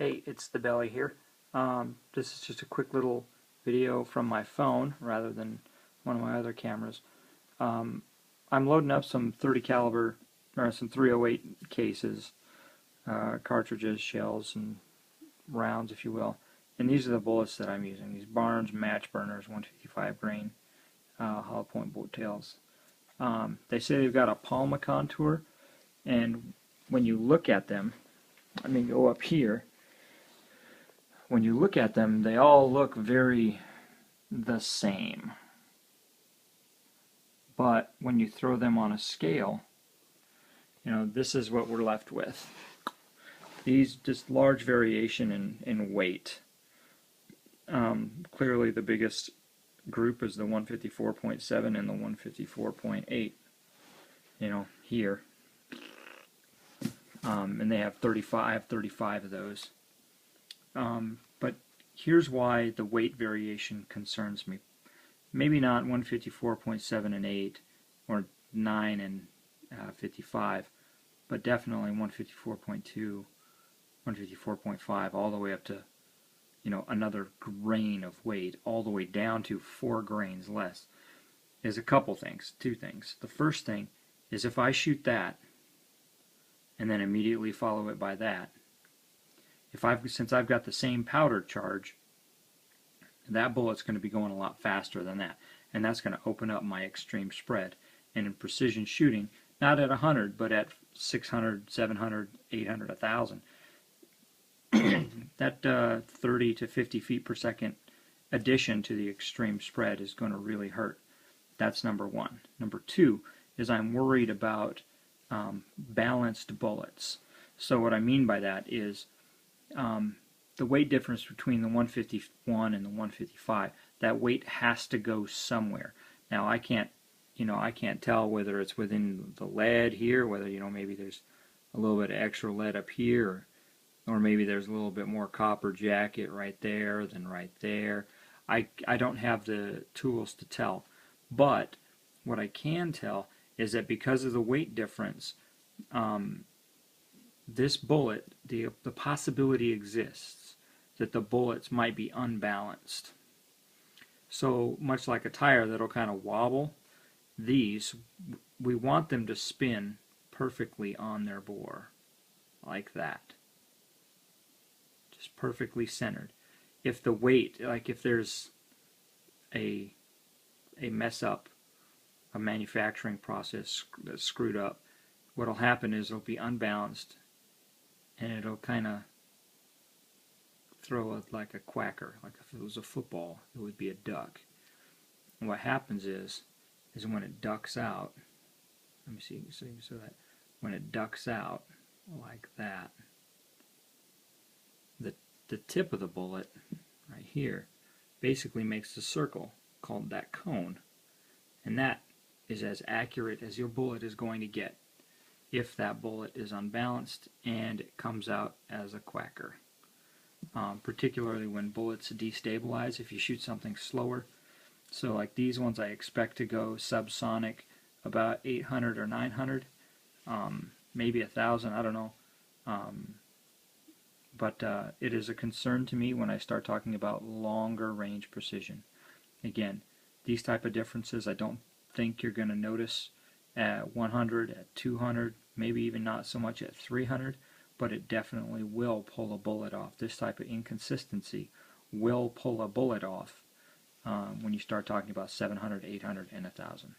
Hey, it's the Belly here. This is just a quick little video from my phone rather than one of my other cameras. I'm loading up some 30 caliber or some 308 cases, cartridges, shells, and rounds, if you will. And these are the bullets that I'm using. These Barnes Match Burners 155 grain hollow point bolt tails. They say they've got a Palma contour, and when you look at them, let me go up here. When you look at them, they all look very the same. But when you throw them on a scale, this is what we're left with. These just large variation in weight. Clearly the biggest group is the 154.7 and the 154.8. Here. And they have 35. I have 35 of those. But here's why the weight variation concerns me. Maybe not 154.7 and 8 or 9 and 55, but definitely 154.2, 154.5, all the way up to another grain of weight, all the way down to 4 grains less. Is a couple things, two things. The first thing is if I shoot that and then immediately follow it by that, since I've got the same powder charge, that bullet's going to be going a lot faster than that, and that's going to open up my extreme spread. And in precision shooting, not at 100, but at 600, 700, 800, 1,000, that 30 to 50 feet per second addition to the extreme spread is going to really hurt. That's number one. Number two is I'm worried about balanced bullets. So what I mean by that is the weight difference between the 151 and the 155, that weight has to go somewhere. Now I can't tell whether it's within the lead here, whether maybe there's a little bit of extra lead up here, or maybe there's a little bit more copper jacket right there than right there. I don't have the tools to tell, but what I can tell is that because of the weight difference, this bullet, the possibility exists that the bullets might be unbalanced. So much like a tire that'll kind of wobble, these, we want them to spin perfectly on their bore, like that. Just perfectly centered. If the weight, like if there's a mess up, a manufacturing process that's screwed up, what'll happen is it'll be unbalanced, and it'll kind of throw it like a quacker. Like if it was a football, it would be a duck. And what happens is when it ducks out, let me see, so that when it ducks out like that, the tip of the bullet right here basically makes a circle called that cone, and that is as accurate as your bullet is going to get if that bullet is unbalanced and it comes out as a quacker. Particularly when bullets destabilize, if you shoot something slower. So like these ones I expect to go subsonic about 800 or 900, maybe 1,000, I don't know. But it is a concern to me when I start talking about longer range precision. Again, these type of differences I don't think you're going to notice at 100, at 200, maybe even not so much at 300, but it definitely will pull a bullet off. This type of inconsistency will pull a bullet off when you start talking about 700, 800, and 1,000.